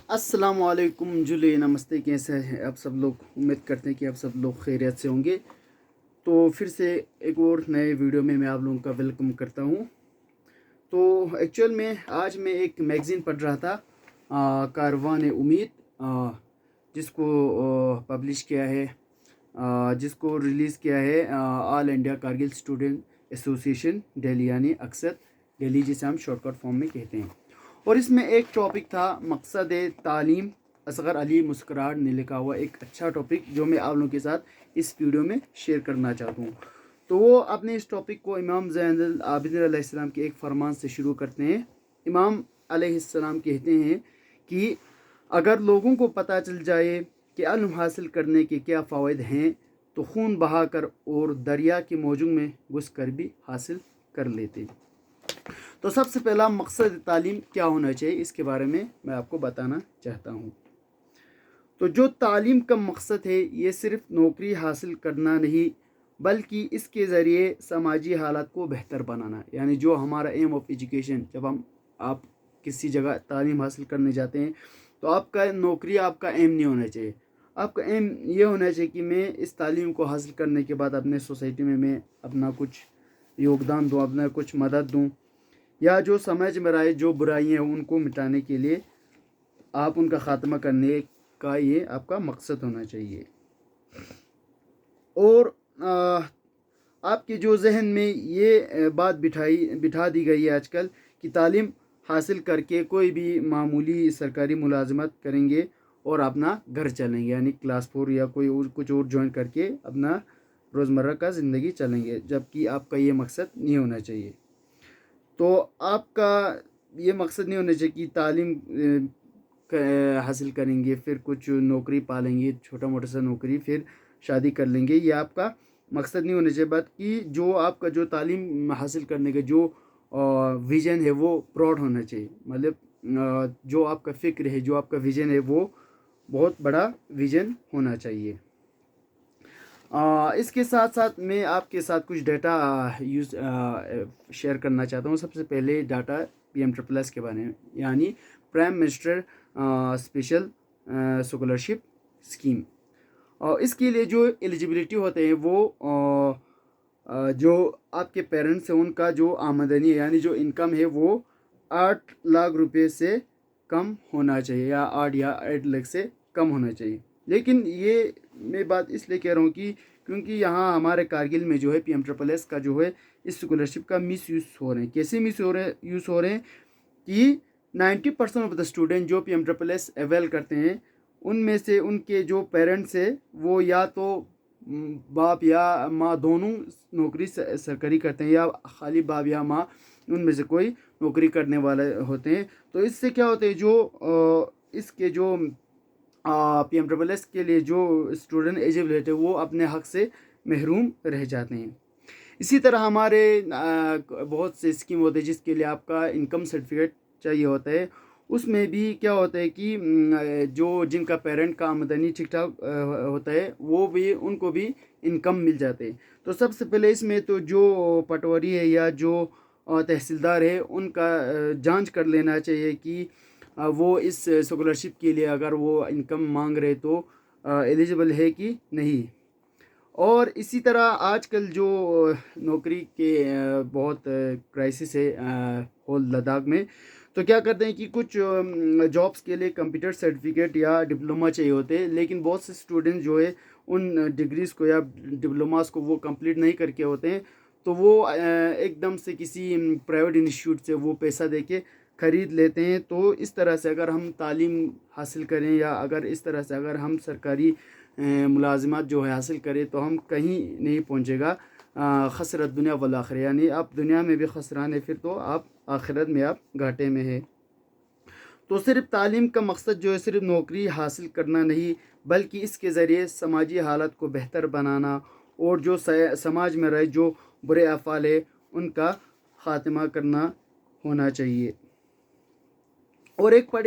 अस्सलाम वालेकुम जुले नमस्ते। कैसे हैं आप सब लोग? उम्मीद करते हैं कि आप सब लोग खैरियत से होंगे। तो फिर से एक और नए वीडियो में मैं आप लोगों का वेलकम करता हूं। तो एक्चुअल में आज मैं एक मैगज़ीन पढ़ रहा था, कारवान उम्मीद, जिसको पब्लिश किया है, जिसको रिलीज़ किया है all India Kargil student association Delhi, यानी अक्सर दिल्ली जिसे हम शॉर्टकट फॉर्म में कहते हैं। और इसमें एक टॉपिक था मकसद तालीम। असगर अली मुस्कराहट ने लिखा हुआ एक अच्छा टॉपिक जो मैं आप लोगों के साथ इस वीडियो में शेयर करना चाहता हूँ। तो वो अपने इस टॉपिक को इमाम ज़ैनुल आबिदीन अलैहिस्सलाम के एक फरमान से शुरू करते हैं। इमाम अलैहिस्सलाम कहते हैं कि अगर लोगों को पता चल जाए कि इल्म हासिल करने के क्या फ़वाइद हैं तो खून बहाकर और दरिया के मौजों में घुस कर भी हासिल कर लेते। तो सबसे पहला मकसद तालीम क्या होना चाहिए, इसके बारे में मैं आपको बताना चाहता हूँ। तो जो तालीम का मकसद है ये सिर्फ नौकरी हासिल करना नहीं, बल्कि इसके ज़रिए समाजी हालात को बेहतर बनाना। यानी जो हमारा एम ऑफ एजुकेशन, जब आप किसी जगह तालीम हासिल करने जाते हैं तो आपका नौकरी आपका एम नहीं होना चाहिए। आपका एम ये होना चाहिए कि मैं इस तालीम को हासिल करने के बाद अपने सोसाइटी में मैं अपना कुछ योगदान दूँ, अपना कुछ मदद दूँ, या जो समाज में राय जो बुराइयाँ हैं उनको मिटाने के लिए आप उनका ख़ात्मा करने का ये आपका मकसद होना चाहिए। और आपके जो जहन में ये बात बिठा दी गई है आजकल कि तालीम हासिल करके कोई भी मामूली सरकारी मुलाजमत करेंगे और अपना घर चलेंगे, यानी क्लास 4 या कोई और कुछ और ज्वाइन करके अपना रोज़मर्रा का ज़िंदगी चलेंगे, जबकि आपका ये मकसद नहीं होना चाहिए। तो आपका ये मकसद नहीं होना चाहिए कि तालीम हासिल करेंगे फिर कुछ नौकरी पालेंगे, छोटा मोटा सा नौकरी, फिर शादी कर लेंगे। ये आपका मकसद नहीं होना चाहिए। बल्कि जो आपका जो तालीम हासिल करने का जो विज़न है वो ब्रॉड होना चाहिए। मतलब जो आपका फ़िक्र है, जो आपका विज़न है वो बहुत बड़ा विज़न होना चाहिए। इसके साथ साथ मैं आपके साथ कुछ डाटा शेयर करना चाहता हूँ। सबसे पहले डाटा PM++ के बारे में, यानी prime minister special scholarship scheme. और इसके लिए जो एलिजिबिलिटी होते हैं वो जो आपके पेरेंट्स हैं उनका जो आमदनी है, यानी जो इनकम है वो 8 लाख रुपए से कम होना चाहिए, या 8 लाख से कम होना चाहिए। लेकिन ये मैं बात इसलिए कह रहा हूँ कि क्योंकि यहाँ हमारे कारगिल में जो है PM++ का जो है इस स्कॉलरशिप का मिस यूज़ हो रहे हैं। कैसे मिस यूज़ हो रहे हैं कि 90% ऑफ द स्टूडेंट जो PM++ अवेल करते हैं उनमें से उनके जो पेरेंट्स है वो या तो बाप या माँ दोनों नौकरी सरकारी करते हैं, या खाली बाप या माँ उनमें से कोई नौकरी करने वाले होते हैं। तो इससे क्या होता है, जो इसके जो PM++ के लिए जो स्टूडेंट एलिजिबल होते हैं वो अपने हक से महरूम रह जाते हैं। इसी तरह हमारे बहुत से स्कीम होते हैं जिसके लिए आपका इनकम सर्टिफिकेट चाहिए होता है। उसमें भी क्या होता है कि जो जिनका पेरेंट का आमदनी ठीक ठाक होता है वो भी उनको भी इनकम मिल जाते हैं। तो सबसे पहले इसमें तो जो पटवारी है या जो तहसीलदार है उनका जांच कर लेना चाहिए कि वो इस स्कॉलरशिप के लिए अगर वो इनकम मांग रहे तो एलिजिबल है कि नहीं। और इसी तरह आजकल जो नौकरी के बहुत क्राइसिस है होल लद्दाख में। तो क्या करते हैं कि कुछ जॉब्स के लिए कंप्यूटर सर्टिफिकेट या डिप्लोमा चाहिए होते हैं, लेकिन बहुत से स्टूडेंट्स जो है उन डिग्रीज़ को या डिप्लोमास को वो कंप्लीट नहीं करके होते हैं। तो वो एकदम से किसी प्राइवेट इंस्टीट्यूट से वो पैसा देके ख़रीद लेते हैं। तो इस तरह से अगर हम तालीम हासिल करें या अगर इस तरह से अगर हम सरकारी मुलाजिमत जो है हासिल करें तो हम कहीं नहीं पहुँचेगा। खसरत दुनिया वल आखिरत, यानी आप दुनिया में भी खसरान है, फिर तो आप आखिरत में आप घाटे में है। तो सिर्फ तालीम का मकसद जो है सिर्फ नौकरी हासिल करना नहीं, बल्कि इसके ज़रिए समाजी हालत को बेहतर बनाना और जो समाज में रहे जो बुरे अफ़ाल है उनका ख़ात्मा करना होना चाहिए। और एक पढ़े